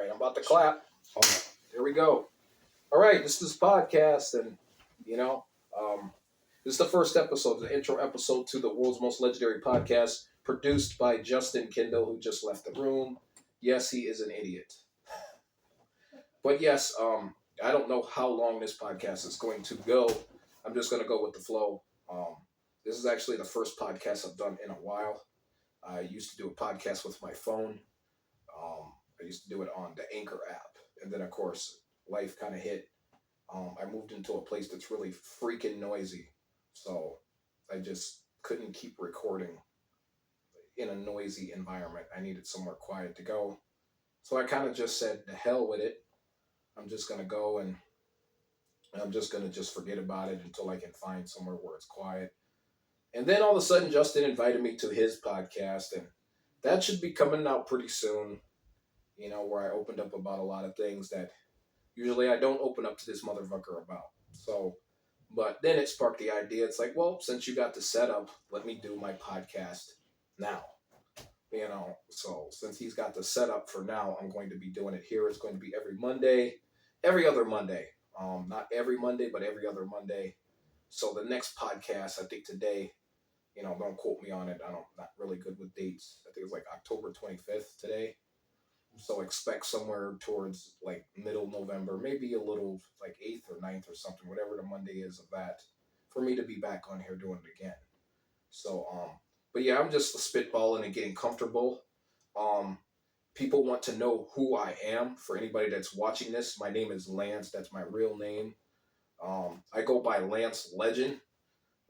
right, I'm about to clap. There we go. All right, this is podcast, and this is the first episode, the intro episode to the world's most legendary podcast, produced by Justin Kindle, who just left the room. Yes, he is an idiot. But yes, I don't know how long this podcast is going to go. I'm just going to go with the flow. This is actually the first podcast I've done in a while. I used to do a podcast with my phone. I used to do it on the Anchor app. And then, of course, life kind of hit. I moved into a place that's really freaking noisy. So I just couldn't keep recording in a noisy environment. I needed somewhere quiet to go. So I kind of just said, the hell with it. I'm just going to go and I'm just going to just forget about it until I can find somewhere where it's quiet. And then all of a sudden, Justin invited me to his podcast, and that should be coming out pretty soon, where I opened up about a lot of things that usually I don't open up to this motherfucker about. So, but then it sparked the idea. It's like, well, since you got the setup, let me do my podcast now. So since he's got the setup for now, I'm going to be doing it here. It's going to be every other Monday. Not every Monday, but every other Monday. So the next podcast, I think today, don't quote me on it. Not really good with dates. I think it's like October 25th today. So expect somewhere towards like middle November, maybe a little like 8th or 9th or something, whatever the Monday is of that, for me to be back on here doing it again. So, but yeah, I'm just spitballing and getting comfortable. People want to know who I am. For anybody that's watching this, my name is Lantz. That's my real name. I go by Lantz Legend.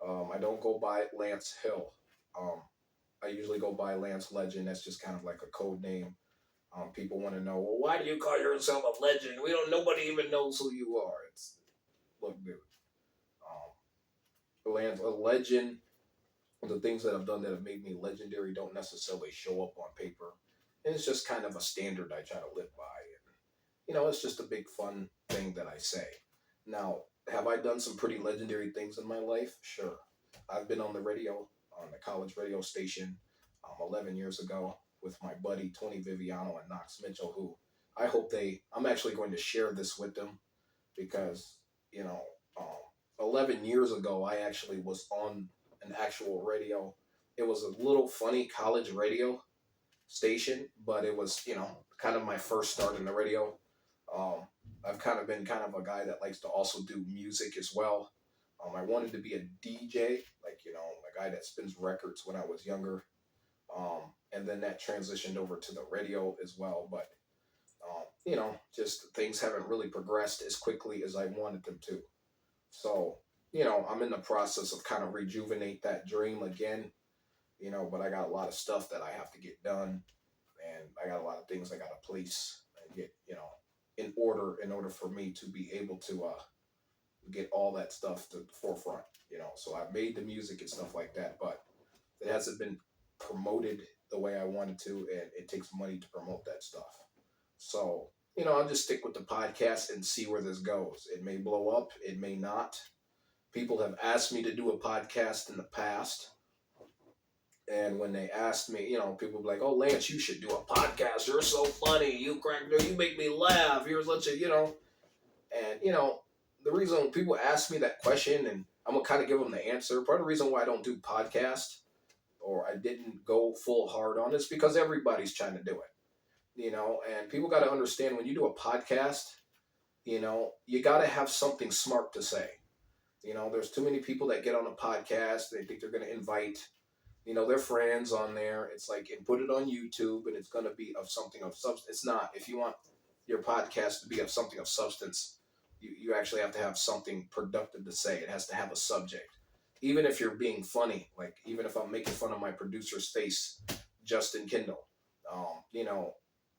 I don't go by Lance Hill. I usually go by Lantz Legend. That's just kind of like a code name. People want to know, well, why do you call yourself a legend? Nobody even knows who you are. Look, dude. A legend. The things that I've done that have made me legendary don't necessarily show up on paper. And it's just kind of a standard I try to live by. And, it's just a big fun thing that I say. Now, have I done some pretty legendary things in my life? Sure. I've been on the radio, on the college radio station 11 years ago with my buddy Tony Viviano and Knox Mitchell, who I'm actually going to share this with them because, 11 years ago, I actually was on an actual radio. It was a little funny college radio station, but it was, kind of my first start in the radio. I've kind of been kind of a guy that likes to also do music as well. I wanted to be a DJ, like, a guy that spins records when I was younger. And then that transitioned over to the radio as well. But, just things haven't really progressed as quickly as I wanted them to. So, I'm in the process of kind of rejuvenate that dream again, but I got a lot of stuff that I have to get done. And I got a lot of things I got to place and get, in order for me to be able to get all that stuff to the forefront, So I've made the music and stuff like that, but it hasn't been promoted the way I wanted to, and it takes money to promote that stuff. So, I'll just stick with the podcast and see where this goes. It may blow up, it may not. People have asked me to do a podcast in the past. And when they asked me, people be like, oh, Lance, you should do a podcast. You're so funny. You make me laugh. You're such a, And, the reason people ask me that question, and I'm going to kind of give them the answer, part of the reason why I don't do podcast, or I didn't go full hard on this, because everybody's trying to do it, and people got to understand when you do a podcast, you got to have something smart to say. There's too many people that get on a podcast. They think they're going to invite their friends on there. It's like, and put it on YouTube, and it's going to be of something of substance. It's not. If you want your podcast to be of something of substance, you actually have to have something productive to say. It has to have a subject. Even if you're being funny, like even if I'm making fun of my producer's face, Justin Kindle,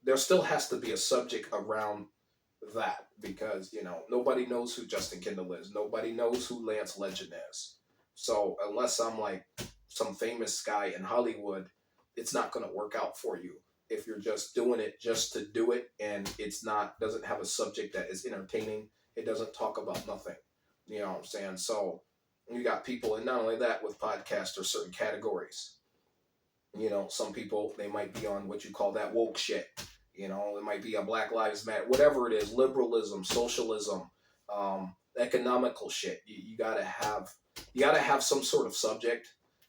there still has to be a subject around that, because, nobody knows who Justin Kindle is. Nobody knows who Lance Legend is. So unless I'm like some famous guy in Hollywood, it's not going to work out for you if you're just doing it just to do it, and doesn't have a subject that is entertaining. It doesn't talk about nothing. You know what I'm saying? So you got people, and not only that, with podcasts, there's certain categories. Some people, they might be on what you call that woke shit. It might be a Black Lives Matter, whatever it is, liberalism, socialism, economical shit. You gotta have some sort of subject,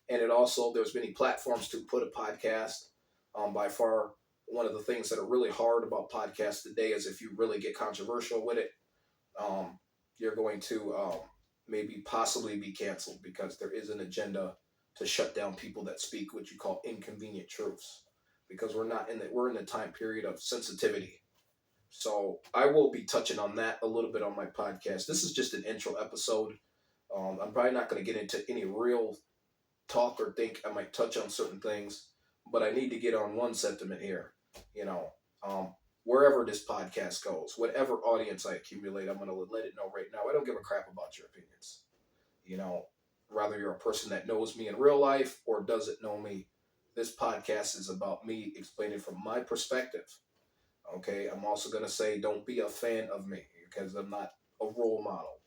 and it also there's many platforms to put a podcast. By far, one of the things that are really hard about podcasts today is if you really get controversial with it, um, you're going to maybe possibly be canceled because there is an agenda to shut down people that speak what you call inconvenient truths because we're in the time period of sensitivity. So I will be touching on that a little bit on my podcast. This is just an intro episode. I'm probably not going to get into any real talk or think. I might touch on certain things, but I need to get on one sentiment here. You know, um, wherever this podcast goes, whatever audience I accumulate, I'm going to let it know right now. I don't give a crap about your opinions. You know, Rather you're a person that knows me in real life or doesn't know me. This podcast is about me explaining from my perspective. Okay, I'm also going to say don't be a fan of me because I'm not a role model.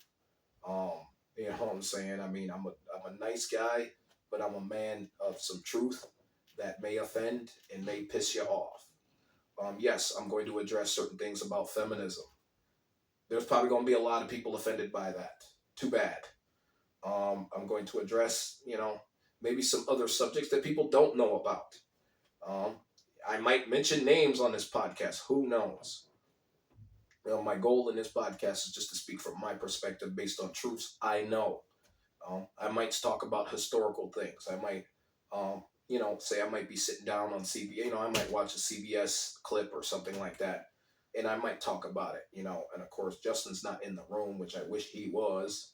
You know what I'm saying? I mean, I'm a nice guy, but I'm a man of some truth that may offend and may piss you off. Yes, I'm going to address certain things about feminism. There's probably going to be a lot of people offended by that. Too bad. I'm going to address, maybe some other subjects that people don't know about. Um, I might mention names on this podcast. Who knows? My goal in this podcast is just to speak from my perspective based on truths I know. I might talk about historical things. I might, say I might be sitting down on CBS. I might watch a CBS clip or something like that, and I might talk about it. And of course Justin's not in the room, which I wish he was.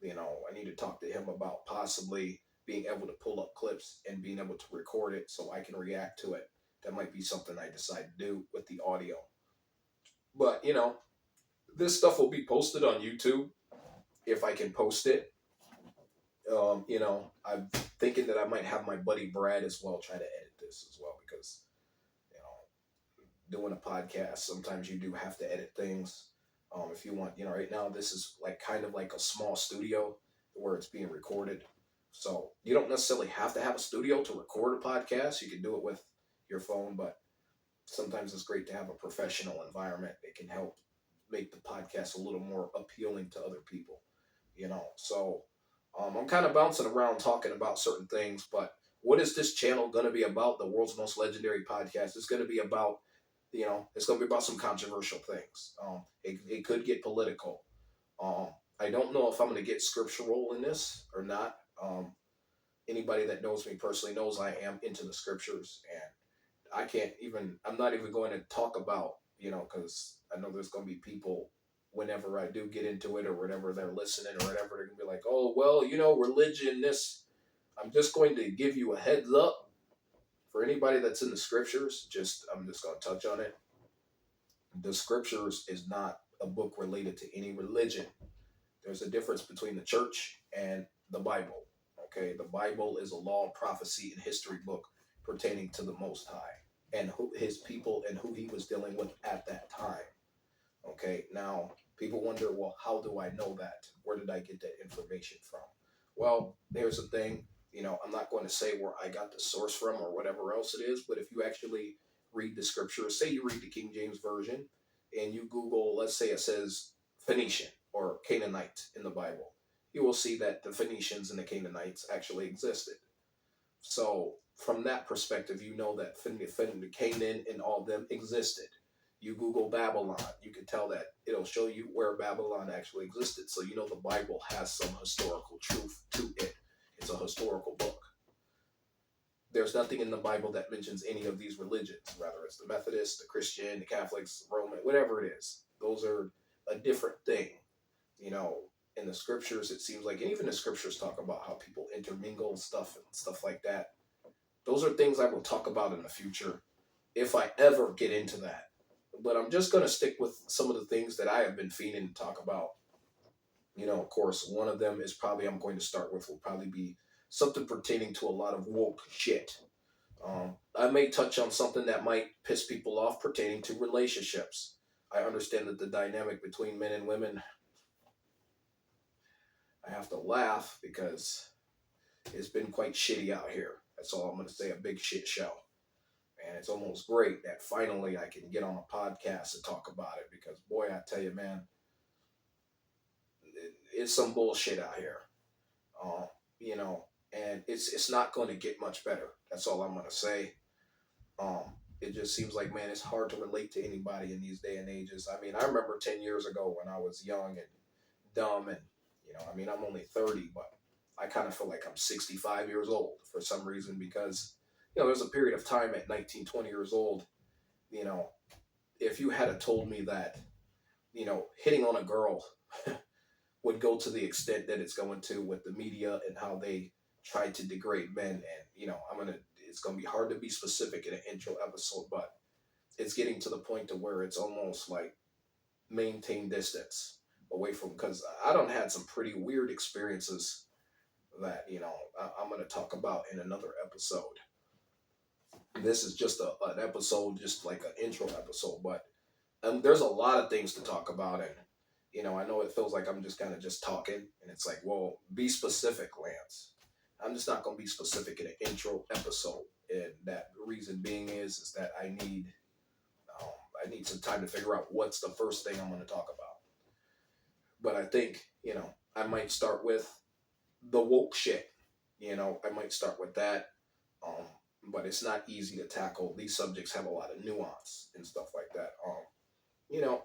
I need to talk to him about possibly being able to pull up clips and being able to record it so I can react to it. That might be something I decide to do with the audio. But this stuff will be posted on YouTube if I can post it. I'm thinking that I might have my buddy Brad as well try to edit this as well because, doing a podcast, sometimes you do have to edit things. If you want, right now this is like kind of like a small studio where it's being recorded. So you don't necessarily have to have a studio to record a podcast. You can do it with your phone, but sometimes it's great to have a professional environment. It can help make the podcast a little more appealing to other people, So I'm kind of bouncing around talking about certain things, but what is this channel going to be about? The world's most legendary podcast. It's going to be about, it's going to be about some controversial things. It could get political. Um, I don't know if I'm going to get scriptural in this or not. Anybody that knows me personally knows I am into the scriptures, and I'm not even going to talk about, because I know there's going to be people whenever I do get into it or whenever they're listening or whatever, they're going to be like, oh, well, religion, this. I'm just going to give you a heads up for anybody that's in the scriptures. I'm just going to touch on it. The scriptures is not a book related to any religion. There's a difference between the church and the Bible. Okay, the Bible is a law, prophecy, and history book pertaining to the Most High and his people and who he was dealing with at that time. Okay, now people wonder, well, how do I know that? Where did I get that information from? Well, here's the thing. I'm not going to say where I got the source from or whatever else it is, but if you actually read the scriptures, say you read the King James Version and you Google, let's say it says Phoenician or Canaanite in the Bible, you will see that the Phoenicians and the Canaanites actually existed. So from that perspective, you know that Canaan and all of them existed. You Google Babylon, you can tell that it'll show you where Babylon actually existed. So the Bible has some historical truth to it. It's a historical book. There's nothing in the Bible that mentions any of these religions, whether it's the Methodist, the Christian, the Catholics, Roman, whatever it is. Those are a different thing. In the scriptures, it seems like, and even the scriptures talk about how people intermingle stuff and stuff like that. Those are things I will talk about in the future if I ever get into that. But I'm just going to stick with some of the things that I have been fiending to talk about. Of course, one of them is probably I'm going to start with will probably be something pertaining to a lot of woke shit. I may touch on something that might piss people off pertaining to relationships. I understand that the dynamic between men and women, I have to laugh because it's been quite shitty out here. That's all I'm going to say, a big shit show. And it's almost great that finally I can get on a podcast to talk about it because, boy, I tell you, man, it's some bullshit out here. Um, you know, and it's not going to get much better. That's all I'm going to say. It just seems like, man, it's hard to relate to anybody in these day and ages. I mean, I remember 10 years ago when I was young and dumb, and I mean, I'm only 30, but I kind of feel like I'm 65 years old for some reason because there's a period of time at 19, 20 years old. you know if you had told me that hitting on a girl would go to the extent that it's going to with the media and how they try to degrade men, and it's gonna be hard to be specific in an intro episode, but it's getting to the point to where it's almost like maintain distance away from, because I don't had some pretty weird experiences that I'm going to talk about in another episode. This is just an episode, just like an intro episode, but there's a lot of things to talk about, and I know it feels like I'm just kind of just talking, and it's like, well, be specific, Lance. I'm just not going to be specific in an intro episode, and that reason being is that um, I need some time to figure out what's the first thing I'm going to talk about. But I think I might start with the woke shit. I might start with that. Um, but it's not easy to tackle. These subjects have a lot of nuance and stuff like that.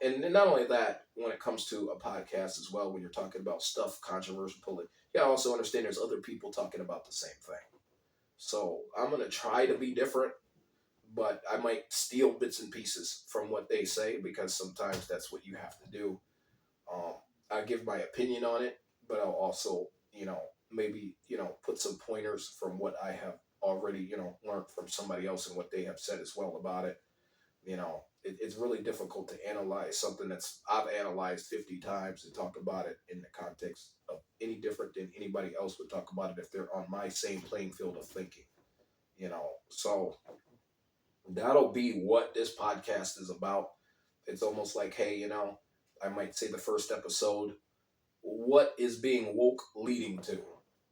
And not only that, when it comes to a podcast as well, when you're talking about stuff controversial, you gotta also understand there's other people talking about the same thing. So I'm gonna try to be different, but I might steal bits and pieces from what they say because sometimes that's what you have to do. Um, I give my opinion on it, but I'll also, maybe, put some pointers from what I have already, learned from somebody else and what they have said as well about it. It's really difficult to analyze something that's I've analyzed 50 times and talk about it in the context of any different than anybody else would talk about it if they're on my same playing field of thinking. So that'll be what this podcast is about. It's almost like, hey, I might say the first episode, what is being woke leading to?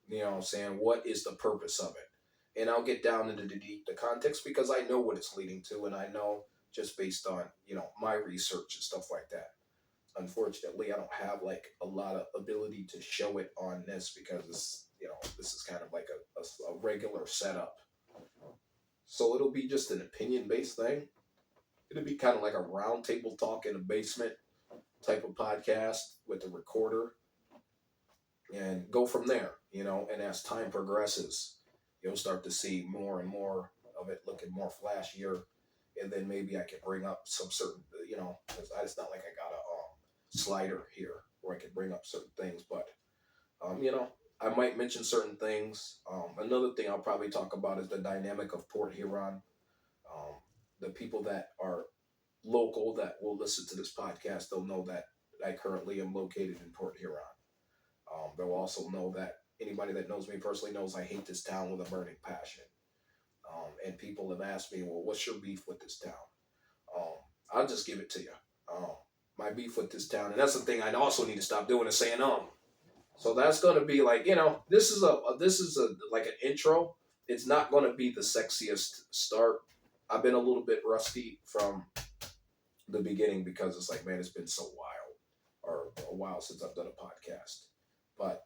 You know what I'm saying? What is the purpose of it? And I'll get down into the context because I know what it's leading to, and I know just based on, my research and stuff like that. Unfortunately, I don't have like a lot of ability to show it on this because this is kind of like a regular setup. So it'll be just an opinion based thing. It'll be kind of like a round table talk in a basement type of podcast with a recorder and go from there, and as time progresses, you'll start to see more and more of it looking more flashier, and then maybe I can bring up some certain, 'cause it's not like I got a slider here where I can bring up certain things, but, I might mention certain things. Another thing I'll probably talk about is the dynamic of Port Huron. Um, the people that are local that will listen to this podcast, they'll know that I currently am located in Port Huron. They'll also know that anybody that knows me personally knows I hate this town with a burning passion. And people have asked me, well, what's your beef with this town? Um, I'll just give it to you. Um, my beef with this town, and that's the thing I also need to stop doing is saying So that's going to be like, this is a like an intro. It's not going to be the sexiest start. I've been a little bit rusty from the beginning because it's like, man, it's been so wild or a while since I've done a podcast. But,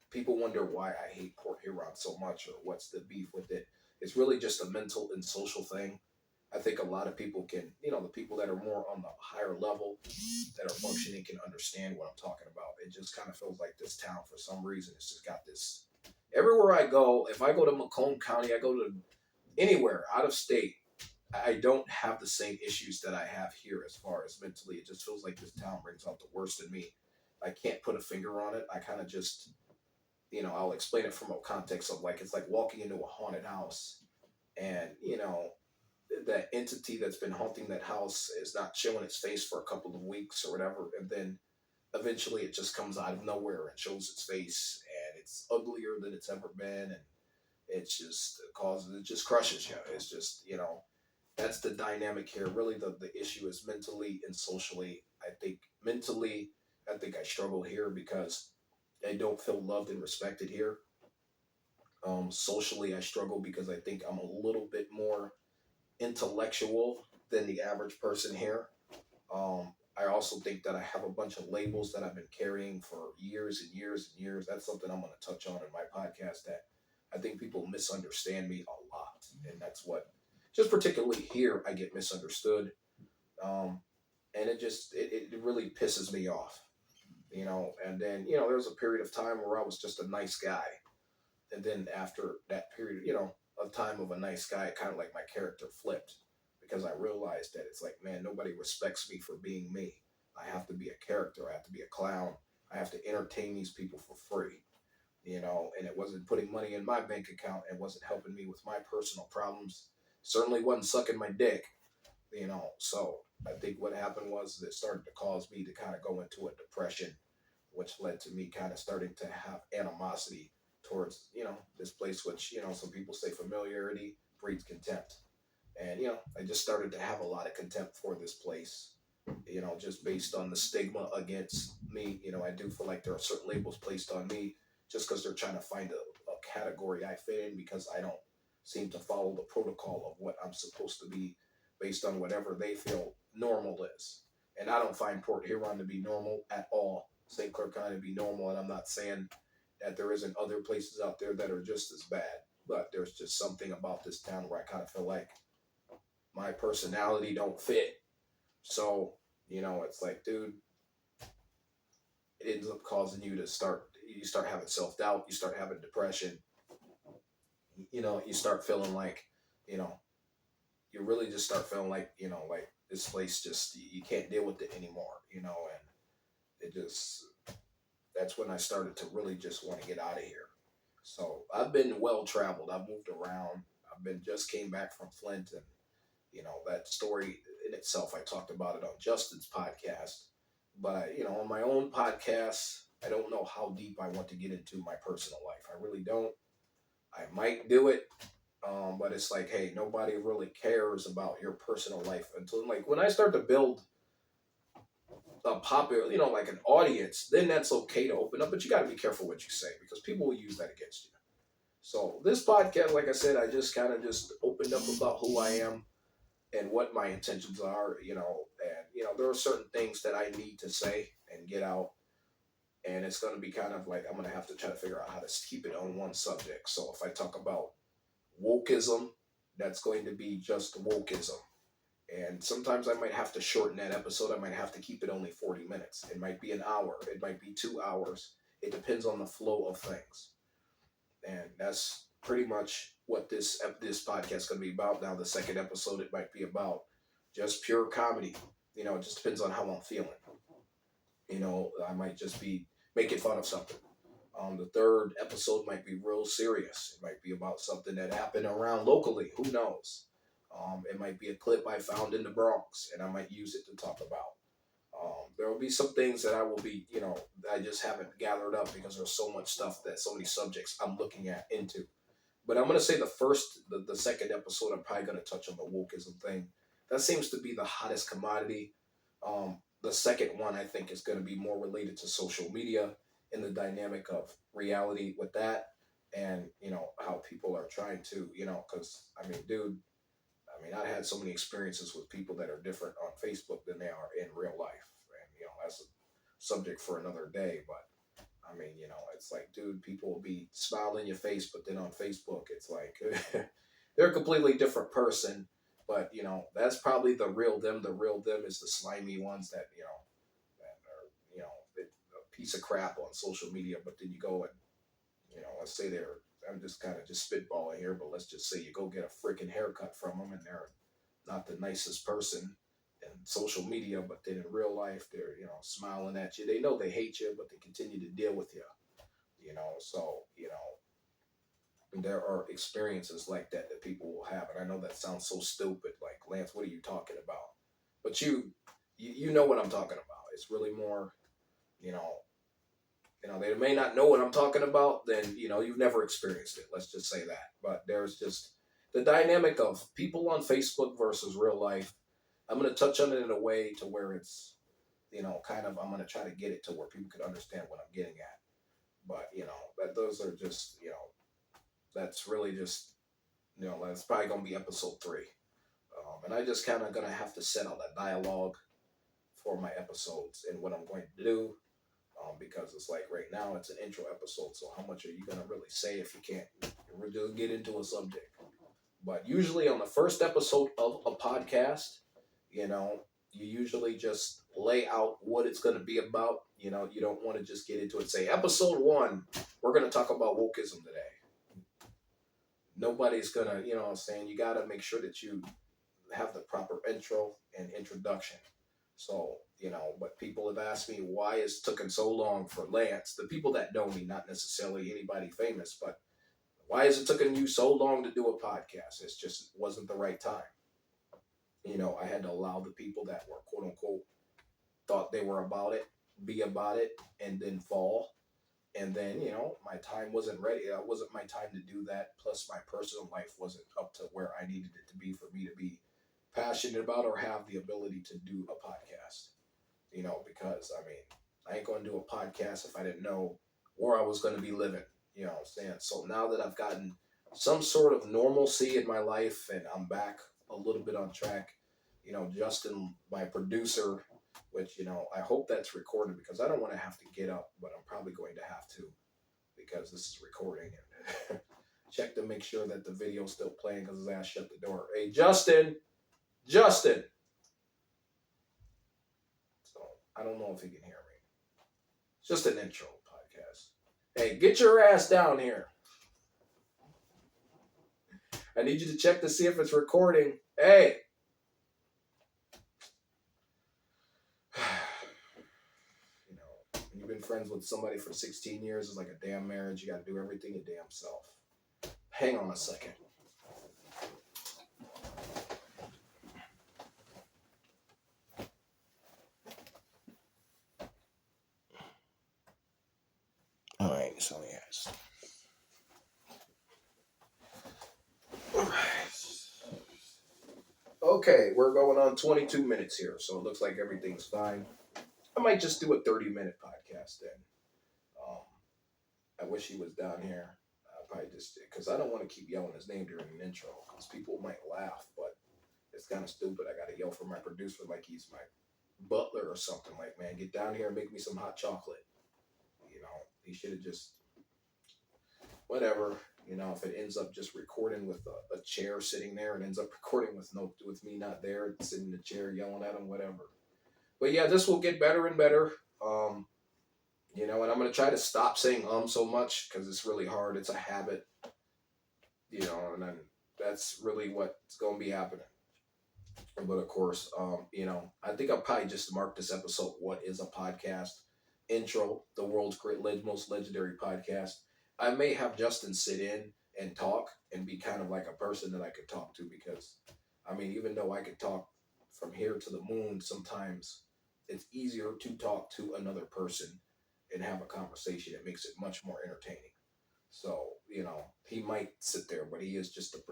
people wonder why I hate Port Huron so much or what's the beef with it. It's really just a mental and social thing. I think a lot of people can, the people that are more on the higher level that are functioning can understand what I'm talking about. It just kind of feels like this town, for some reason, it's just got this. Everywhere I go, if I go to Macomb County, I go to anywhere out of state, I don't have the same issues that I have here as far as mentally. It just feels like this town brings out the worst in me. I can't put a finger on it. I kind of just, I'll explain it from a context of like, it's like walking into a haunted house and, that entity that's been haunting that house is not showing its face for a couple of weeks or whatever. And then eventually it just comes out of nowhere and shows its face and it's uglier than it's ever been. And it just crushes you. It's just, that's the dynamic here. Really, the issue is mentally and socially. I think mentally, I think I struggle here because I don't feel loved and respected here. Socially, I struggle because I think I'm a little bit more intellectual than the average person here. I also think that I have a bunch of labels that I've been carrying for years and years and years. That's something I'm going to touch on in my podcast, that I think people misunderstand me a lot. And that's what, just particularly here, I get misunderstood. Um, and it really pisses me off, And then, there was a period of time where I was just a nice guy. And then after that period, of time of a nice guy, kind of like my character flipped, because I realized that it's like, man, nobody respects me for being me. I have to be a character. I have to be a clown. I have to entertain these people for free, and it wasn't putting money in my bank account. It wasn't helping me with my personal problems. Certainly wasn't sucking my dick, So I think what happened was it started to cause me to kind of go into a depression, which led to me kind of starting to have animosity towards, this place, which, some people say familiarity breeds contempt. And, I just started to have a lot of contempt for this place, just based on the stigma against me. I do feel like there are certain labels placed on me just because they're trying to find a category I fit in, because I don't seem to follow the protocol of what I'm supposed to be based on whatever they feel normal is. And I don't find Port Huron to be normal at all. St. Clair County to be normal, and I'm not saying that there isn't other places out there that are just as bad, but there's just something about this town where I kind of feel like my personality don't fit. So, it's like, dude, it ends up causing you start having self-doubt, you start having depression, you start feeling like, you know, you really just start feeling like, like this place just, you can't deal with it anymore, and it just, that's when I started to really just want to get out of here. So I've been well traveled. I've moved around. Just came back from Flint, and that story in itself, I talked about it on Justin's podcast. But on my own podcast, I don't know how deep I want to get into my personal life. I really don't. I might do it, but it's like, hey, nobody really cares about your personal life until, like, when I start to build a popular, like an audience, then that's okay to open up. But you got to be careful what you say, because people will use that against you. So this podcast, like I said, I just kind of just opened up about who I am and what my intentions are, and there are certain things that I need to say and get out, and it's going to be kind of like I'm going to have to try to figure out how to keep it on one subject. So if I talk about wokeism, that's going to be just wokeism. And sometimes I might have to shorten that episode. I might have to keep it only 40 minutes. It might be an hour. It might be 2 hours. It depends on the flow of things. And that's pretty much what this podcast is going to be about. Now, the second episode, it might be about just pure comedy. It just depends on how I'm feeling. I might just be making fun of something. The third episode might be real serious. It might be about something that happened around locally. Who knows? It might be a clip I found in the Bronx, and I might use it to talk about. There will be some things that I will be, I just haven't gathered up because there's so much stuff, that so many subjects I'm looking into. But I'm going to say the second episode, I'm probably going to touch on the wokeism thing. That seems to be the hottest commodity. The second one, I think, is going to be more related to social media and the dynamic of reality with that, and, how people are trying to, because, I mean, dude, I had so many experiences with people that are different on Facebook than they are in real life. And, that's a subject for another day. But, it's like, dude, people will be smiling in your face, but then on Facebook, it's like they're a completely different person. But, that's probably the real them. The real them is the slimy ones that, that are, a piece of crap on social media. But then you go and, let's say I'm just kind of just spitballing here, but let's just say you go get a freaking haircut from them, and they're not the nicest person in social media, but then in real life, they're, smiling at you. They know they hate you, but they continue to deal with you, so, there are experiences like that people will have. And I know that sounds so stupid, like, Lance, what are you talking about? But you know what I'm talking about. It's really more, you know, they may not know what I'm talking about, then, you've never experienced it. Let's just say that. But there's just the dynamic of people on Facebook versus real life. I'm going to touch on it in a way to where it's, kind of, I'm going to try to get it to where people can understand what I'm getting at. But, but those are just, that's really just, that's probably going to be episode 3. And I just kind of going to have to set out a dialogue for my episodes and what I'm going to do. Because it's like right now it's an intro episode, so how much are you gonna really say if you can't really get into a subject? But usually on the first episode of a podcast, you know, you usually just lay out what it's gonna be about. You don't want to just get into it. Say episode 1, we're gonna talk about wokeism today. Nobody's gonna, what I'm saying, you gotta make sure that you have the proper intro and introduction. So, but people have asked me why it's taken so long for Lantz. The people that know me, not necessarily anybody famous, but why is it taking you so long to do a podcast? It's just it wasn't the right time. I had to allow the people that were quote unquote thought they were about it, be about it, and then fall. And then, my time wasn't ready. It wasn't my time to do that. Plus, my personal life wasn't up to where I needed it to be for me to be passionate about or have the ability to do a podcast. Because I mean, I ain't going to do a podcast if I didn't know where I was going to be living. You know what I'm saying? So now that I've gotten some sort of normalcy in my life and I'm back a little bit on track, Justin, my producer, which, I hope that's recorded because I don't want to have to get up, but I'm probably going to have to because this is recording and check to make sure that the video's still playing because his ass shut the door. Hey, Justin! So I don't know if he can hear me. It's just an intro podcast. Hey, get your ass down here. I need you to check to see if it's recording. Hey! When you've been friends with somebody for 16 years, it's like a damn marriage. You got to do everything your damn self. Hang on a second. All right, so yes. All right. Okay, we're going on 22 minutes here, so it looks like everything's fine. I might just do a 30-minute podcast then. Um, I wish he was down here. Probably just because I don't want to keep yelling his name during an intro because people might laugh, but it's kind of stupid. I got to yell for my producer like he's my butler or something. Like, man, get down here and make me some hot chocolate. He should have just whatever. If it ends up just recording with a chair sitting there and ends up recording with me not there, sitting in the chair yelling at him, whatever. But yeah, this will get better and better. And I'm gonna try to stop saying so much because it's really hard. It's a habit. And then that's really what's gonna be happening. But of course, I think I'll probably just mark this episode. What is a podcast? Intro, the world's most legendary podcast. I may have Justin sit in and talk and be kind of like a person that I could talk to because, I mean, even though I could talk from here to the moon, sometimes it's easier to talk to another person and have a conversation. It makes it much more entertaining. So, he might sit there, but he is just the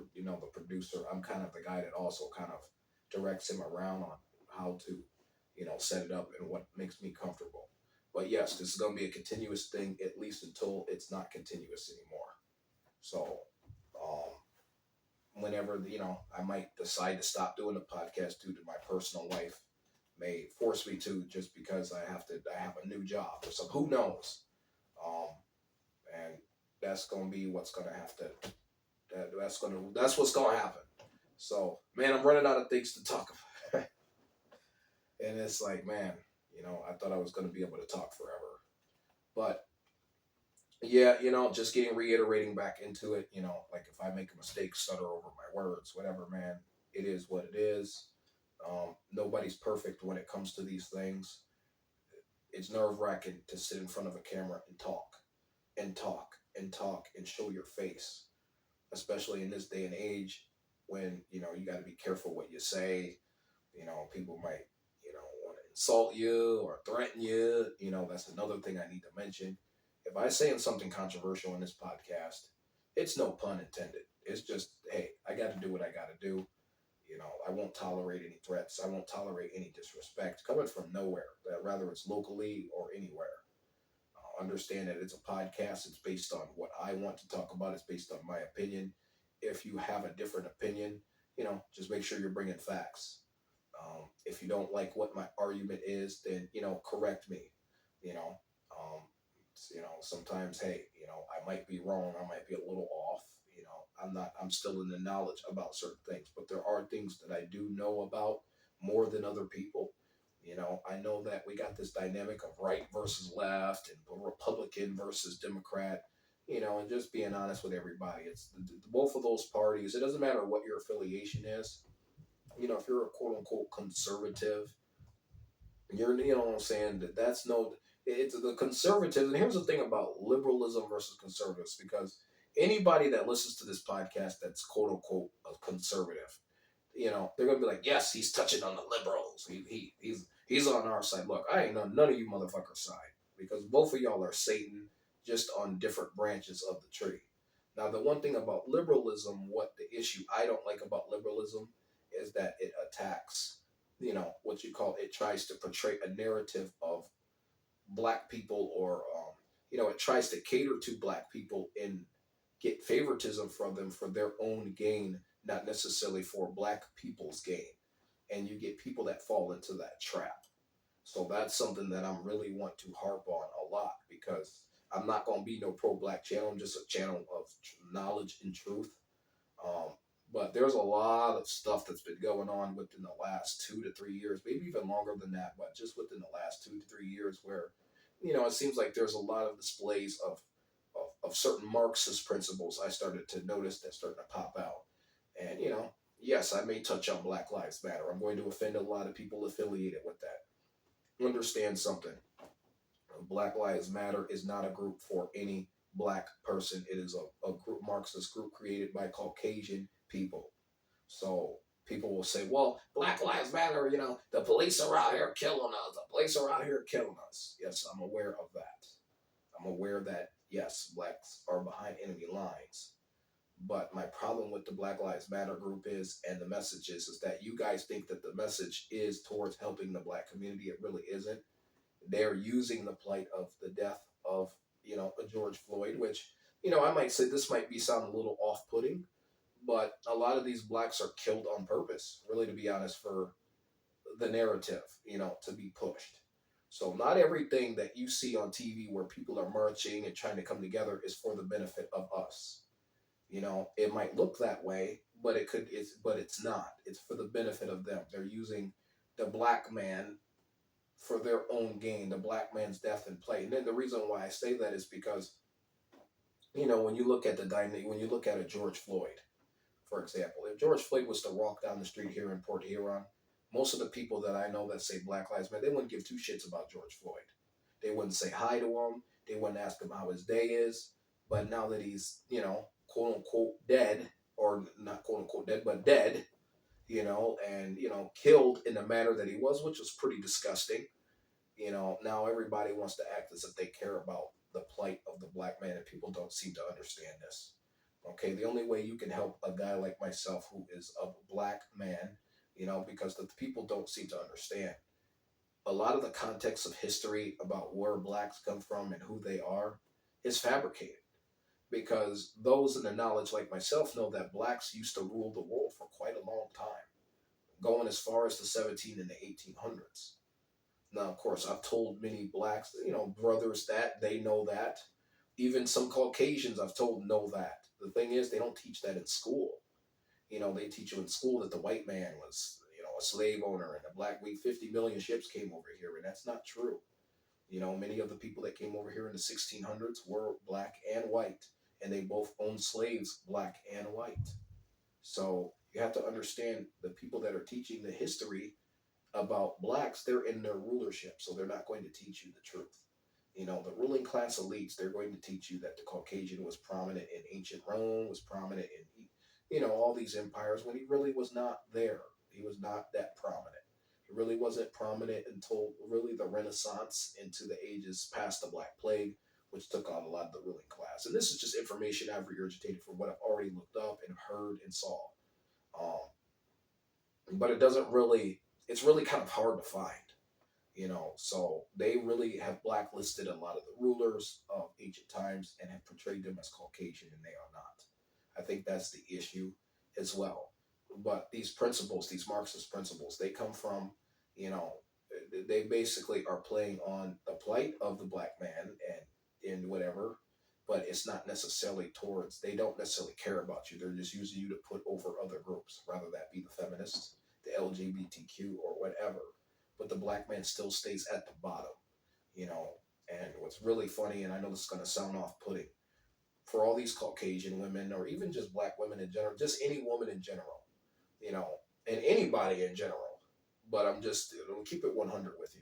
producer. I'm kind of the guy that also kind of directs him around on how to, set it up and what makes me comfortable. But yes, this is going to be a continuous thing, at least until it's not continuous anymore. So, whenever, I might decide to stop doing the podcast due to my personal life may force me to just because I have a new job or something. Who knows? And that's going to be what's going to have to, that's what's going to happen. So, man, I'm running out of things to talk about. And it's like, man, I thought I was going to be able to talk forever. But, yeah, just reiterating back into it, like if I make a mistake, stutter over my words, whatever, man, it is what it is. Nobody's perfect when it comes to these things. It's nerve-wracking to sit in front of a camera and talk and talk and talk and show your face, especially in this day and age when, you got to be careful what you say. People might, want to insult you or threaten you. That's another thing I need to mention. If I say something controversial in this podcast, it's no pun intended. It's just, hey, I got to do what I got to do. I won't tolerate any threats. I won't tolerate any disrespect coming from nowhere, whether it's locally or anywhere. understand that it's a podcast. It's based on what I want to talk about. It's based on my opinion. If you have a different opinion, just make sure you're bringing facts. If you don't like what my argument is, then correct me. You know, um, sometimes, hey, I might be wrong. I might be a little off. I'm not. I'm still in the knowledge about certain things, but there are things that I do know about more than other people. I know that we got this dynamic of right versus left and Republican versus Democrat. And just being honest with everybody, it's both of those parties. It doesn't matter what your affiliation is. If you're a quote unquote conservative, you know what I'm saying? That's no, it's the conservatives. And here's the thing about liberalism versus conservatives, because anybody that listens to this podcast that's quote unquote a conservative, they're gonna be like, yes, he's touching on the liberals. He's on our side. Look, I ain't on none of you motherfuckers' side, because both of y'all are Satan, just on different branches of the tree. Now, the one thing about liberalism, what the issue I don't like about liberalism is that it attacks, what you call, it tries to portray a narrative of black people, or it tries to cater to black people and get favoritism from them for their own gain, not necessarily for black people's gain. And you get people that fall into that trap. So that's something that I'm really want to harp on a lot, because I'm not going to be no pro-black channel. I'm just a channel of knowledge and truth. Um, but there's a lot of stuff that's been going on within the last 2 to 3 years, maybe even longer than that, but just within the last 2 to 3 years, where, it seems like there's a lot of displays of certain Marxist principles I started to notice that starting to pop out. And, yes, I may touch on Black Lives Matter. I'm going to offend a lot of people affiliated with that. Understand something. Black Lives Matter is not a group for any black person. It is a group, Marxist group, created by Caucasian people. So people will say, well, Black Lives Matter, the police are out here killing us. The police are out here killing us. Yes, I'm aware of that. I'm aware that, yes, blacks are behind enemy lines. But my problem with the Black Lives Matter group is, and the message is that you guys think that the message is towards helping the black community. It really isn't. They're using the plight of the death of, a George Floyd, which, I might say this might be sound a little off-putting, but a lot of these blacks are killed on purpose, really, to be honest, for the narrative, to be pushed. So not everything that you see on TV where people are marching and trying to come together is for the benefit of us. It might look that way, but it's not. It's for the benefit of them. They're using the black man for their own gain, the black man's death and play. And then the reason why I say that is because, when you look at when you look at a George Floyd, for example, if George Floyd was to walk down the street here in Port Huron, most of the people that I know that say Black Lives Matter, they wouldn't give two shits about George Floyd. They wouldn't say hi to him. They wouldn't ask him how his day is. But now that he's, quote unquote dead, or not quote unquote dead, but dead, and, killed in the manner that he was, which was pretty disgusting. Now everybody wants to act as if they care about the plight of the black man, and people don't seem to understand this. Okay, the only way you can help a guy like myself who is a black man, because the people don't seem to understand. A lot of the context of history about where blacks come from and who they are is fabricated. Because those in the knowledge like myself know that blacks used to rule the world for quite a long time, going as far as the 17 and the 1800s. Now, of course, I've told many blacks, brothers, that they know that. Even some Caucasians I've told know that. The thing is, they don't teach that in school. They teach you in school that the white man was, a slave owner, and the black, 50 million ships came over here, and that's not true. Many of the people that came over here in the 1600s were black and white, and they both owned slaves, black and white. So you have to understand the people that are teaching the history about blacks, they're in their rulership, so they're not going to teach you the truth. The ruling class elites, they're going to teach you that the Caucasian was prominent in ancient Rome, was prominent in, all these empires, when he really was not there. He was not that prominent. He really wasn't prominent until really the Renaissance, into the ages past the Black Plague, which took on a lot of the ruling class. And this is just information I've regurgitated from what I've already looked up and heard and saw. But it's really kind of hard to find. So they really have blacklisted a lot of the rulers of ancient times and have portrayed them as Caucasian, and they are not. I think that's the issue as well. But these principles, these Marxist principles, they come from, you know, they basically are playing on the plight of the black man and whatever, but it's not necessarily towards, they don't necessarily care about you. They're just using you to put over other groups, rather that be the feminists, the LGBTQ, or whatever. But the black man still stays at the bottom, you know. And what's really funny, and I know this is going to sound off putting, for all these Caucasian women, or even just black women in general, just any woman in general, you know, and anybody in general. But I'll keep it 100 with you.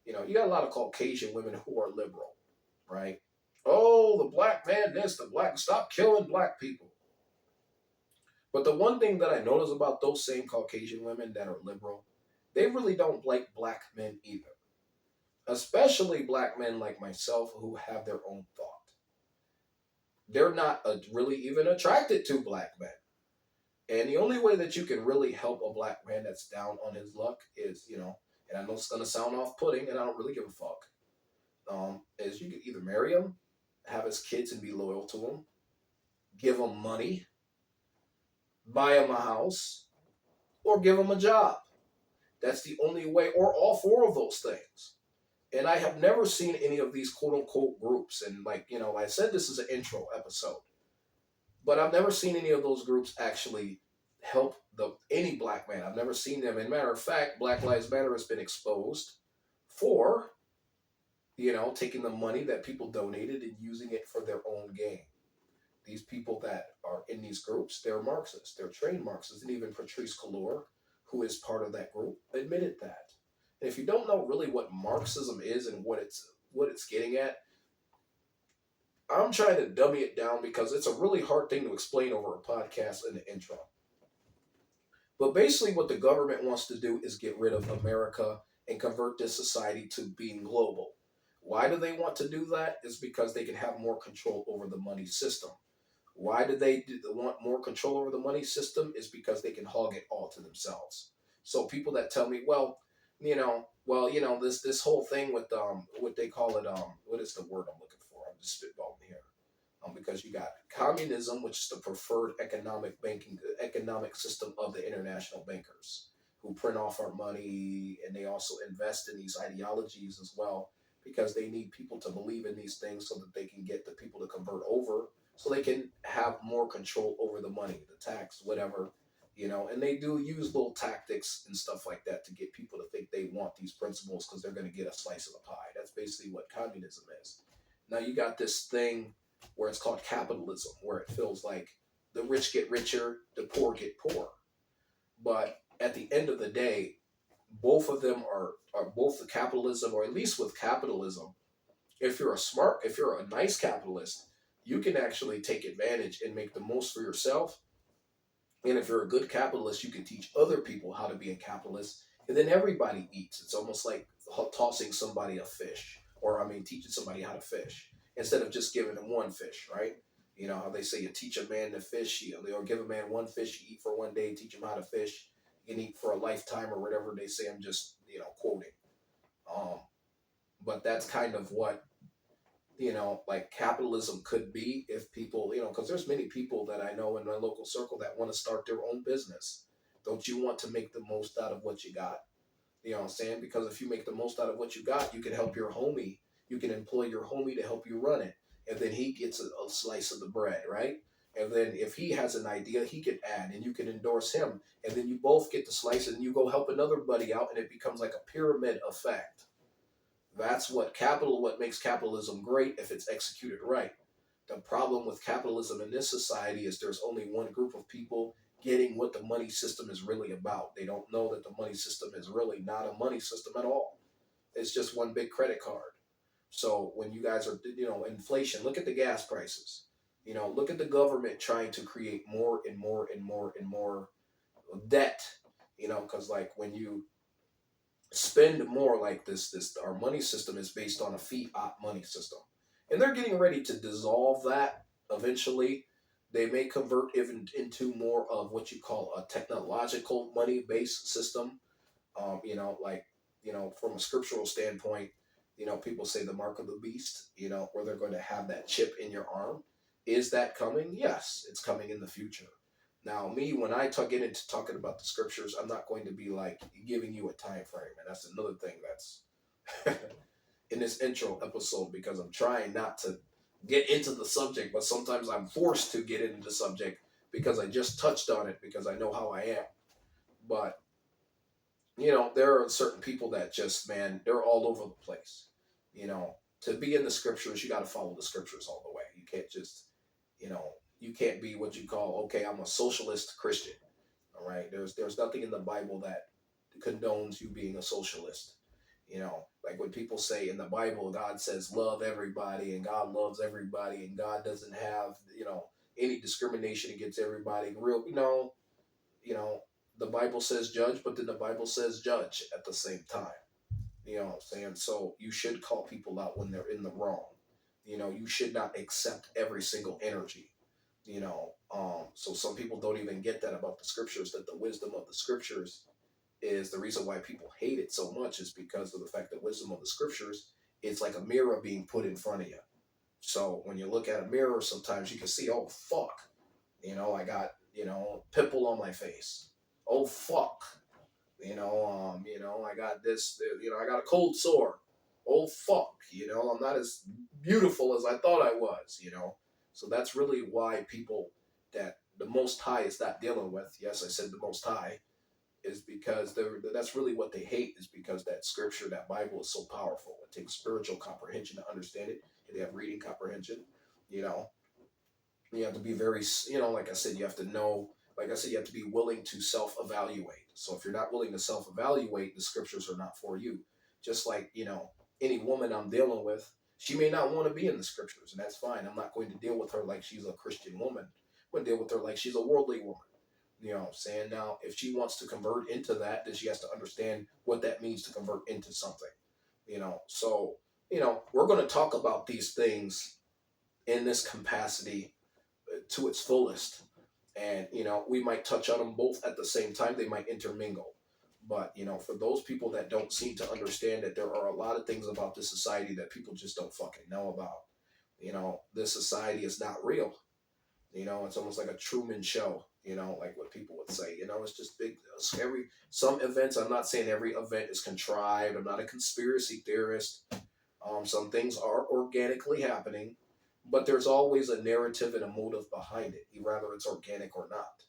You got a lot of Caucasian women who are liberal, right? Oh, the black man, this, the black, stop killing black people. But the one thing that I notice about those same Caucasian women that are liberal, they really don't like black men either. Especially black men like myself who have their own thought. They're not really even attracted to black men. And the only way that you can really help a black man that's down on his luck is, and I know it's going to sound off putting, and I don't really give a fuck, is you can either marry him, have his kids and be loyal to him, give him money, buy him a house, or give him a job. That's the only way, or all four of those things. And I have never seen any of these quote unquote groups. And I said this is an intro episode, but I've never seen any of those groups actually help any black man. I've never seen them. And matter of fact, Black Lives Matter has been exposed for, taking the money that people donated and using it for their own gain. These people that are in these groups, they're Marxists. They're trained Marxists. And even Patrice Cullors, who is part of that group, admitted that. And if you don't know really what Marxism is and what it's getting at, I'm trying to dummy it down because it's a really hard thing to explain over a podcast in the intro. But basically what the government wants to do is get rid of America and convert this society to being global. Why do they want to do that? It's because they can have more control over the money system. Why do they want more control over the money system? Is because they can hog it all to themselves. So people that tell me, this whole thing with what they call it, what is the word I'm looking for? I'm just spitballing here. Because you got communism, which is the preferred economic system of the international bankers, who print off our money, and they also invest in these ideologies as well, because they need people to believe in these things so that they can get the people to convert over, so they can have more control over the money, the tax, whatever, and they do use little tactics and stuff like that to get people to think they want these principles because they're going to get a slice of the pie. That's basically what communism is. Now you got this thing where it's called capitalism, where it feels like the rich get richer, the poor get poor. But at the end of the day, both of them are both the capitalism, or at least with capitalism, if you're a nice capitalist, you can actually take advantage and make the most for yourself. And if you're a good capitalist, you can teach other people how to be a capitalist, and then everybody eats. It's almost like tossing somebody a fish, teaching somebody how to fish, instead of just giving them one fish, right? You know how they say you teach a man to fish, or give a man one fish, you eat for one day, teach him how to fish, you can eat for a lifetime, or whatever they say. I'm just, quoting. But that's kind of what, like capitalism could be if people, because there's many people that I know in my local circle that want to start their own business. Don't you want to make the most out of what you got? You know what I'm saying? Because if you make the most out of what you got, you can help your homie. You can employ your homie to help you run it. And then he gets a slice of the bread, right? And then if he has an idea, he can add, and you can endorse him. And then you both get the slice, and you go help another buddy out, and it becomes like a pyramid effect. That's what makes capitalism great if it's executed right. The problem with capitalism in this society is there's only one group of people getting what the money system is really about. They don't know that the money system is really not a money system at all. It's just one big credit card. So when you guys are, inflation, look at the gas prices. Look at the government trying to create more and more and more and more debt. Because like when you spend more like this, our money system is based on a fiat money system, and they're getting ready to dissolve that eventually. They may convert even into more of what you call a technological money based system. Like from a scriptural standpoint, people say the mark of the beast, where they're going to have that chip in your arm. Is that coming? Yes, it's coming in the future. Now, me, when I get into talking about the scriptures, I'm not going to be like giving you a time frame, and that's another thing that's in this intro episode, because I'm trying not to get into the subject, but sometimes I'm forced to get into the subject because I just touched on it because I know how I am. But there are certain people that just, man, they're all over the place. To be in the scriptures, you got to follow the scriptures all the way. You can't just, you can't be what you call, okay, I'm a socialist Christian. All right. There's nothing in the Bible that condones you being a socialist. Like when people say in the Bible, God says love everybody and God loves everybody and God doesn't have, any discrimination against everybody. You know, the Bible says judge, but then the Bible says judge at the same time. You know what I'm saying? So you should call people out when they're in the wrong. You should not accept every single energy. So some people don't even get that about the scriptures, that the wisdom of the scriptures is the reason why people hate it so much is because of the fact that wisdom of the scriptures is like a mirror being put in front of you. So when you look at a mirror, sometimes you can see, oh fuck, I got, pimple on my face. Oh fuck, I got this, I got a cold sore. Oh fuck, I'm not as beautiful as I thought I was. So that's really why people that the Most High is not dealing with. Yes, I said the Most High is because that's really what they hate, is because that scripture, that Bible is so powerful. It takes spiritual comprehension to understand it. They have reading comprehension. You know, you have to be very, like I said, you have to know, like I said, you have to be willing to self-evaluate. So if you're not willing to self-evaluate, the scriptures are not for you. Just like, any woman I'm dealing with, she may not want to be in the scriptures, and that's fine. I'm not going to deal with her like she's a Christian woman. I'm going to deal with her like she's a worldly woman. You know what I'm saying? Now, if she wants to convert into that, then she has to understand what that means to convert into something. So, we're going to talk about these things in this capacity to its fullest. And, we might touch on them both at the same time. They might intermingle. But, for those people that don't seem to understand that there are a lot of things about this society that people just don't fucking know about. This society is not real. It's almost like a Truman Show. Like what people would say. It's just big. Some events. I'm not saying every event is contrived. I'm not a conspiracy theorist. Some things are organically happening, but there's always a narrative and a motive behind it, whether it's organic or not.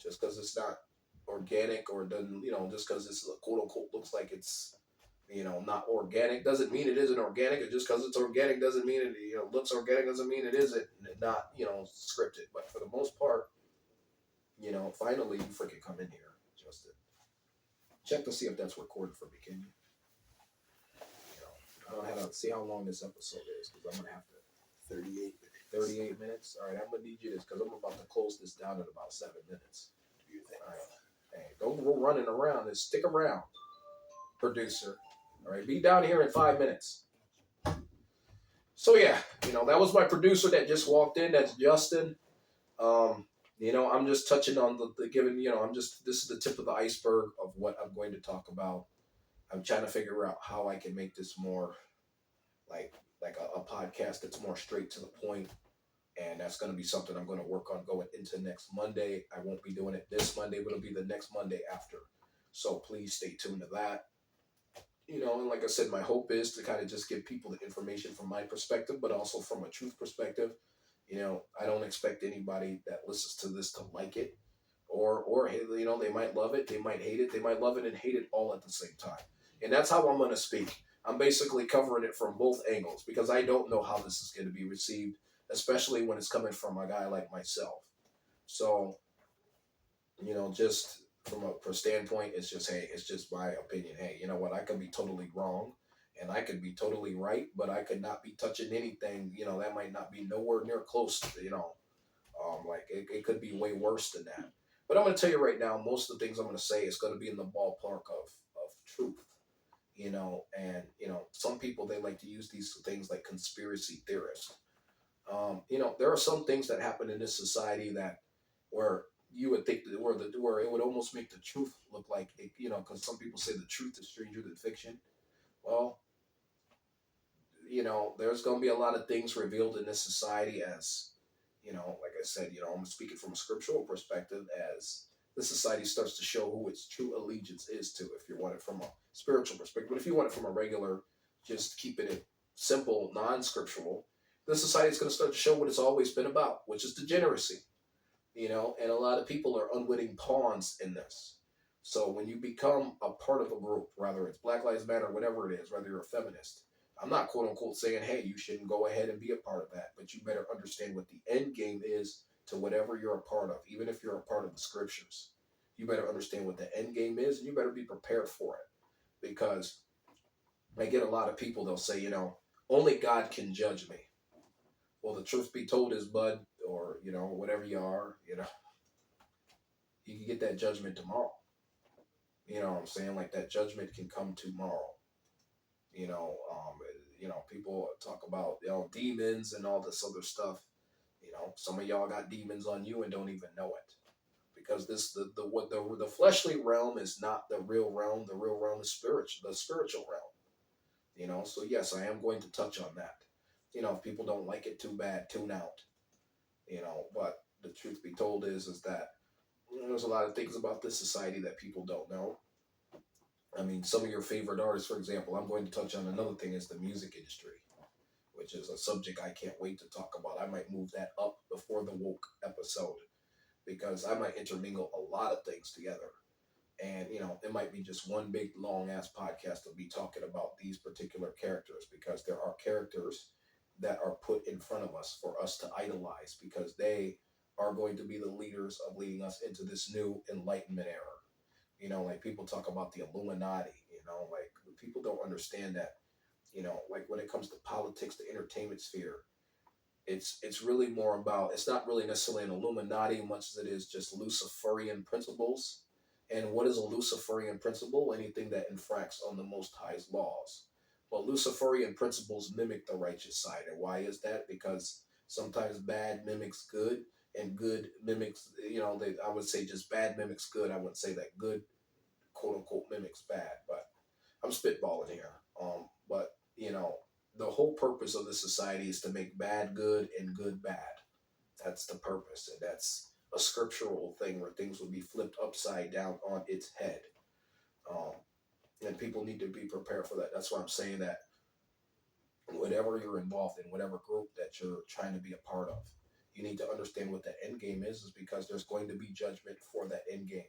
Just because it's not organic or doesn't, just because it's quote unquote looks like it's, not organic doesn't mean it isn't organic. And just because it's organic doesn't mean it, looks organic doesn't mean it isn't not, scripted. But for the most part, finally you freaking come in here, Justin. Check to see if that's recorded for me, can you? I don't have to see how long this episode is because I'm gonna have to. 38 minutes. 38 minutes. All right, I'm gonna need you this because I'm about to close this down in about 7 minutes. Do you think? All right. Hey, don't go running around. Just stick around, producer. All right, be down here in 5 minutes. So yeah, that was my producer that just walked in. That's Justin. I'm just touching on the given. This is the tip of the iceberg of what I'm going to talk about. I'm trying to figure out how I can make this more like a podcast that's more straight to the point. And that's going to be something I'm going to work on going into next Monday. I won't be doing it this Monday, but it'll be the next Monday after. So please stay tuned to that. And like I said, my hope is to kind of just give people the information from my perspective, but also from a truth perspective. I don't expect anybody that listens to this to like it, or they might love it, they might hate it, they might love it and hate it all at the same time. And that's how I'm going to speak. I'm basically covering it from both angles because I don't know how this is going to be received, especially when it's coming from a guy like myself. So, just from a standpoint, it's just, hey, it's just my opinion. Hey, you know what? I could be totally wrong and I could be totally right, but I could not be touching anything, that might not be nowhere near close to, like it could be way worse than that. But I'm going to tell you right now, most of the things I'm going to say is going to be in the ballpark of truth. And some people, they like to use these things like conspiracy theorists. There are some things that happen in this society that where you would think that where it would almost make the truth look like it, because some people say the truth is stranger than fiction. Well, there's going to be a lot of things revealed in this society as, like I said, I'm speaking from a scriptural perspective as the society starts to show who its true allegiance is to, if you want it from a spiritual perspective. But if you want it from a regular, just keeping it simple, non-scriptural, the society is going to start to show what it's always been about, which is degeneracy, and a lot of people are unwitting pawns in this. So when you become a part of a group, whether it's Black Lives Matter, whatever it is, whether you're a feminist, I'm not quote unquote saying, hey, you shouldn't go ahead and be a part of that, but you better understand what the end game is to whatever you're a part of, even if you're a part of the scriptures. You better understand what the end game is, and you better be prepared for it. Because I get a lot of people, they'll say, only God can judge me. Well, the truth be told is, bud, or, whatever you are, you can get that judgment tomorrow. You know what I'm saying? Like that judgment can come tomorrow. You know, um, people talk about demons and all this other stuff. Some of y'all got demons on you and don't even know it, because this the fleshly realm is not the real realm. The real realm is spiritual, the spiritual realm. So yes, I am going to touch on that. If people don't like it, too bad, tune out. But the truth be told is that there's a lot of things about this society that people don't know. I mean, some of your favorite artists, for example, I'm going to touch on another thing is the music industry, which is a subject I can't wait to talk about. I might move that up before the woke episode because I might intermingle a lot of things together. And, it might be just one big long ass podcast to be talking about these particular characters, because there are characters that are put in front of us for us to idolize, because they are going to be the leaders of leading us into this new enlightenment era. Like people talk about the Illuminati, like people don't understand that, like when it comes to politics, the entertainment sphere, it's really more about, it's not really necessarily an Illuminati much as it is just Luciferian principles. And what is a Luciferian principle? Anything that infracts on the Most High's laws. Well, Luciferian principles mimic the righteous side. And why is that? Because sometimes bad mimics good, and good mimics, I would say just bad mimics good. I wouldn't say that good, quote unquote, mimics bad, but I'm spitballing here. But, the whole purpose of the society is to make bad good and good bad. That's the purpose. And that's a scriptural thing where things will be flipped upside down on its head. Um, and people need to be prepared for that. That's why I'm saying that whatever you're involved in, whatever group that you're trying to be a part of, you need to understand what the end game is because there's going to be judgment for that end game.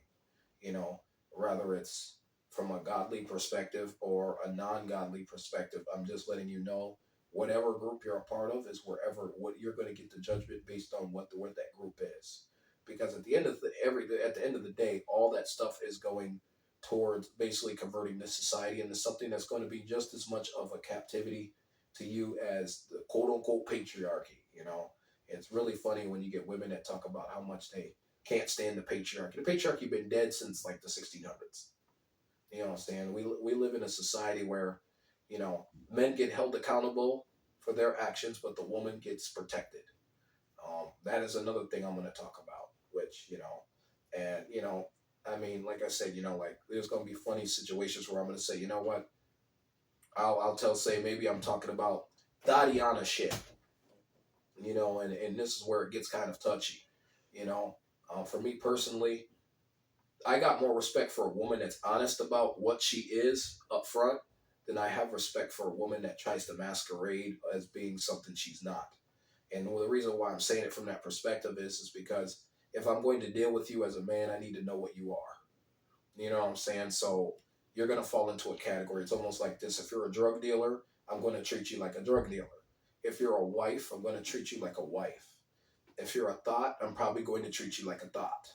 You know, Whether it's from a godly perspective or a non-godly perspective, I'm just letting you know whatever group you're a part of is wherever what you're going to get the judgment based on what that group is. Because at the end of the day, all that stuff is going towards basically converting this society into something that's going to be just as much of a captivity to you as the quote unquote patriarchy. It's really funny when you get women that talk about how much they can't stand the patriarchy. The patriarchy been dead since like the 1600s. You know what I'm saying? We live in a society where, men get held accountable for their actions, but the woman gets protected. That is another thing I'm going to talk about, which, and, I mean, like I said, like there's going to be funny situations where I'm going to say, you know what? Say maybe I'm talking about Tatiana shit, and this is where it gets kind of touchy, you know. For me personally, I got more respect for a woman that's honest about what she is up front than I have respect for a woman that tries to masquerade as being something she's not. And the reason why I'm saying it from that perspective is because if I'm going to deal with you as a man, I need to know what you are. You know what I'm saying? So you're going to fall into a category. It's almost like this. If you're a drug dealer, I'm going to treat you like a drug dealer. If you're a wife, I'm going to treat you like a wife. If you're a thought, I'm probably going to treat you like a thought.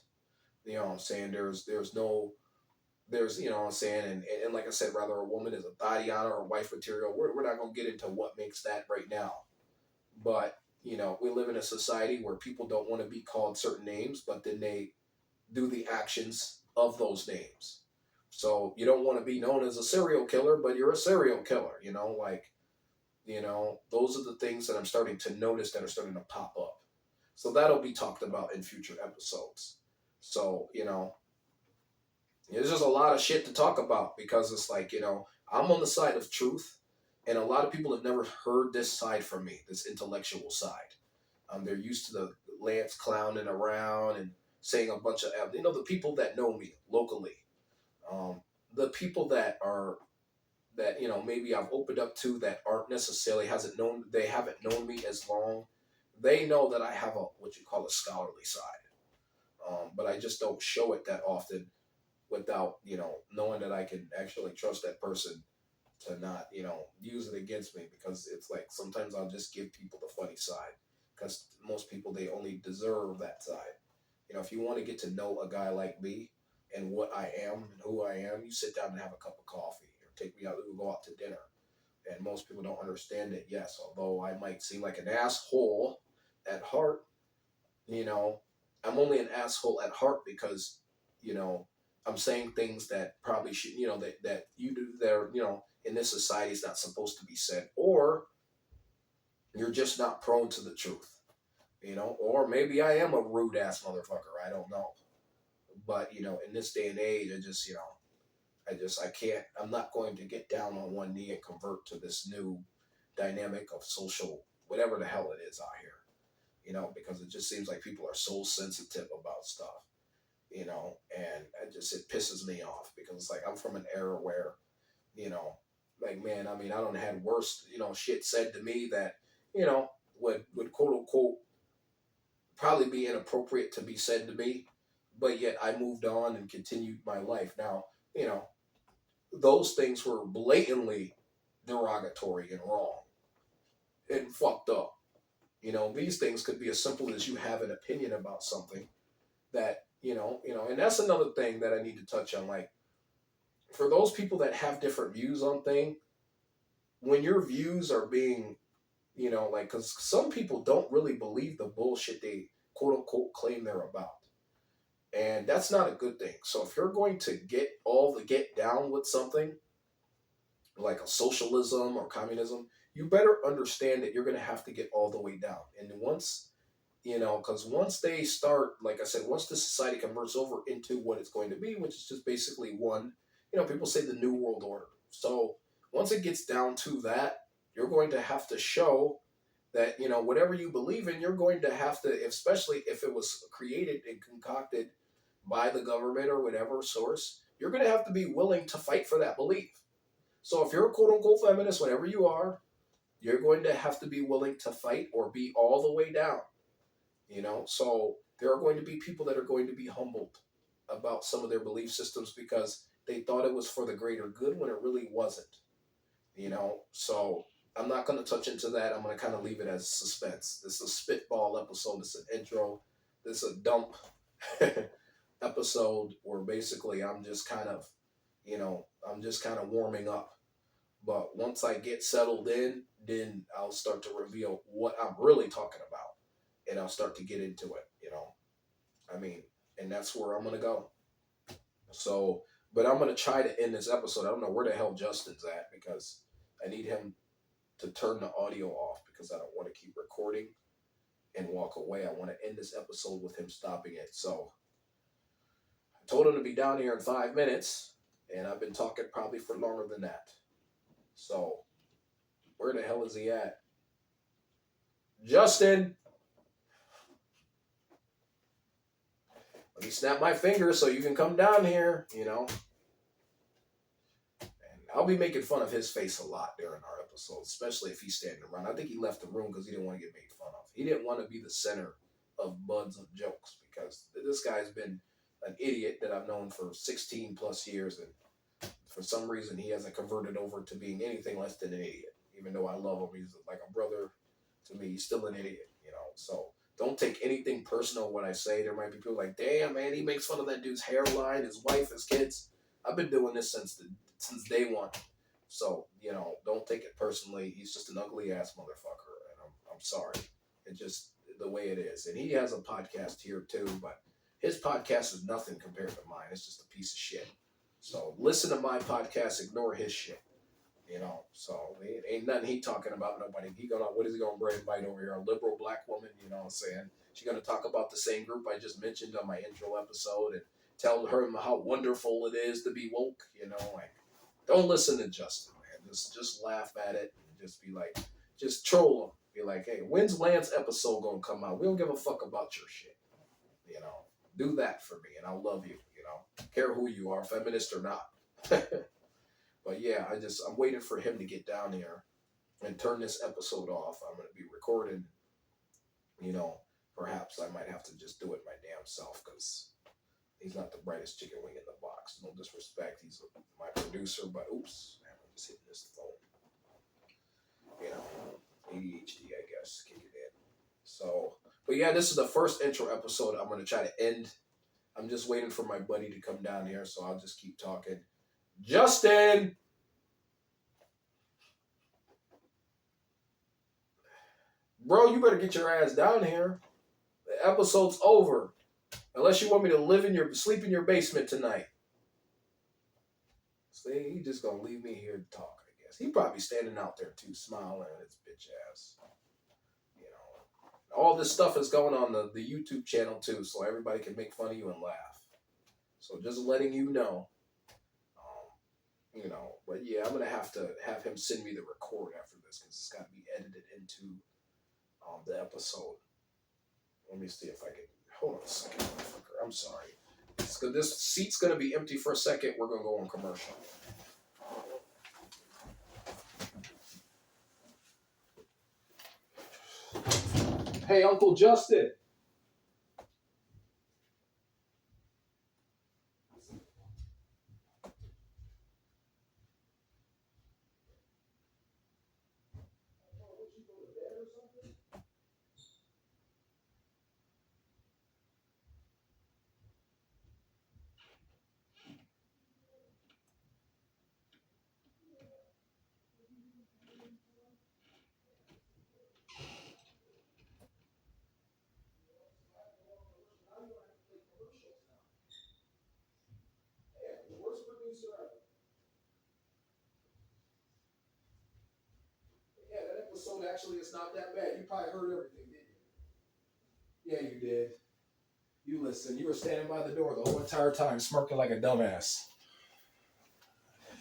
You know what I'm saying? There's you know what I'm saying? And like I said, whether a woman is a Tatiana or wife material, we're not going to get into what makes that right now. But, we live in a society where people don't want to be called certain names, but then they do the actions of those names. So you don't want to be known as a serial killer, but you're a serial killer, those are the things that I'm starting to notice that are starting to pop up. So that'll be talked about in future episodes. So, there's just a lot of shit to talk about because it's like, I'm on the side of truth, and a lot of people have never heard this side from me, this intellectual side. They're used to the Lantz clowning around and saying a bunch of, the people that know me locally, um, the people that maybe I've opened up to that aren't necessarily they haven't known me as long. They know that I have a what you call a scholarly side, but I just don't show it that often without knowing that I can actually trust that person to not use it against me, because it's like sometimes I'll just give people the funny side, because most people, they only deserve that side. If you want to get to know a guy like me and what I am and who I am, you sit down and have a cup of coffee or take me out, we'll go out to dinner. And most people don't understand it. Yes, although I might seem like an asshole at heart, you know, I'm only an asshole at heart because, you know, I'm saying things that probably should, that you do there, in this society is not supposed to be said, or you're just not prone to the truth, or maybe I am a rude ass motherfucker. I don't know. But, in this day and age, I can't, I'm not going to get down on one knee and convert to this new dynamic of social, whatever the hell it is out here, because it just seems like people are so sensitive about stuff, and it pisses me off because it's like I'm from an era where, you know, like, man, I mean, I don't had worse, shit said to me that, would quote unquote probably be inappropriate to be said to me, but yet I moved on and continued my life. Now, you know, those things were blatantly derogatory and wrong and fucked up. These things could be as simple as you have an opinion about something that, and that's another thing that I need to touch on. Like, for those people that have different views on things, when your views are being, like, because some people don't really believe the bullshit they quote unquote claim they're about. And that's not a good thing. So if you're going to get down with something like a socialism or communism, you better understand that you're going to have to get all the way down. And once, because once they start, like I said, once the society converts over into what it's going to be, which is just basically one, people say the New World Order. So once it gets down to that, you're going to have to show that, whatever you believe in, you're going to have to, especially if it was created and concocted by the government or whatever source, you're going to have to be willing to fight for that belief. So if you're a quote unquote feminist, whatever you are, you're going to have to be willing to fight or be all the way down. So there are going to be people that are going to be humbled about some of their belief systems because they thought it was for the greater good when it really wasn't. So I'm not going to touch into that. I'm going to kind of leave it as suspense. This is a spitball episode. This is an intro. This is a dump episode where basically I'm just kind of, warming up. But once I get settled in, then I'll start to reveal what I'm really talking about. And I'll start to get into it. I mean, and that's where I'm going to go. So, but I'm going to try to end this episode. I don't know where the hell Justin's at because I need him to turn the audio off because I don't want to keep recording and walk away. I want to end this episode with him stopping it. So I told him to be down here in 5 minutes, and I've been talking probably for longer than that. So where the hell is he at? Justin! Let me snap my fingers so you can come down here, And I'll be making fun of his face a lot during our episodes, especially if he's standing around. I think he left the room because he didn't want to get made fun of. He didn't want to be the center of buds of jokes because this guy's been an idiot that I've known for 16 plus years, and for some reason he hasn't converted over to being anything less than an idiot. Even though I love him, he's like a brother to me. He's still an idiot, So don't take anything personal when I say. There might be people like, damn, man, he makes fun of that dude's hairline, his wife, his kids. I've been doing this since day one. So, don't take it personally. He's just an ugly ass motherfucker. And I'm sorry. It's just the way it is. And he has a podcast here too, but his podcast is nothing compared to mine. It's just a piece of shit. So listen to my podcast, ignore his shit. You know, so ain't nothing he talking about nobody. What is he gonna bring invite over here? A liberal black woman, you know what I'm saying? She gonna talk about the same group I just mentioned on my intro episode and tell her how wonderful it is to be woke, you know, like don't listen to Justin, man. Just laugh at it and just be like, just troll him. Be like, hey, when's Lantz episode gonna come out? We don't give a fuck about your shit. You know, do that for me and I'll love you, you know. Care who you are, feminist or not. But yeah, I'm waiting for him to get down here and turn this episode off. I'm gonna be recording, you know, perhaps I might have to just do it my damn self because he's not the brightest chicken wing in the box. No disrespect, he's my producer, but oops, man, I'm just hitting this phone. You know, ADHD, I guess, kick it in. So, but yeah, this is the first intro episode. I'm gonna try to end. I'm just waiting for my buddy to come down here, so I'll just keep talking. Justin! Bro, you better get your ass down here. The episode's over. Unless you want me to sleep in your basement tonight. See, he just gonna leave me here to talk, I guess. He probably standing out there too, smiling at his bitch ass. You know. All this stuff is going on the YouTube channel too, so everybody can make fun of you and laugh. So just letting you know. You know, but yeah, I'm gonna have to have him send me the record after this because it's gotta be edited into the episode. Let me see if I can. Hold on a second, motherfucker. I'm sorry. This seat's going to be empty for a second. We're going to go on commercial. Hey, Uncle Justin. Worst producer ever. Yeah, that episode actually is not that bad. You probably heard everything, didn't you? Yeah, you did. You listened. You were standing by the door the whole entire time, smirking like a dumbass.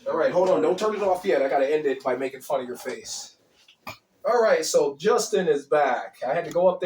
All right, hold on. Don't turn it off yet. I got to end it by making fun of your face. All right, so Justin is back. I had to go up there.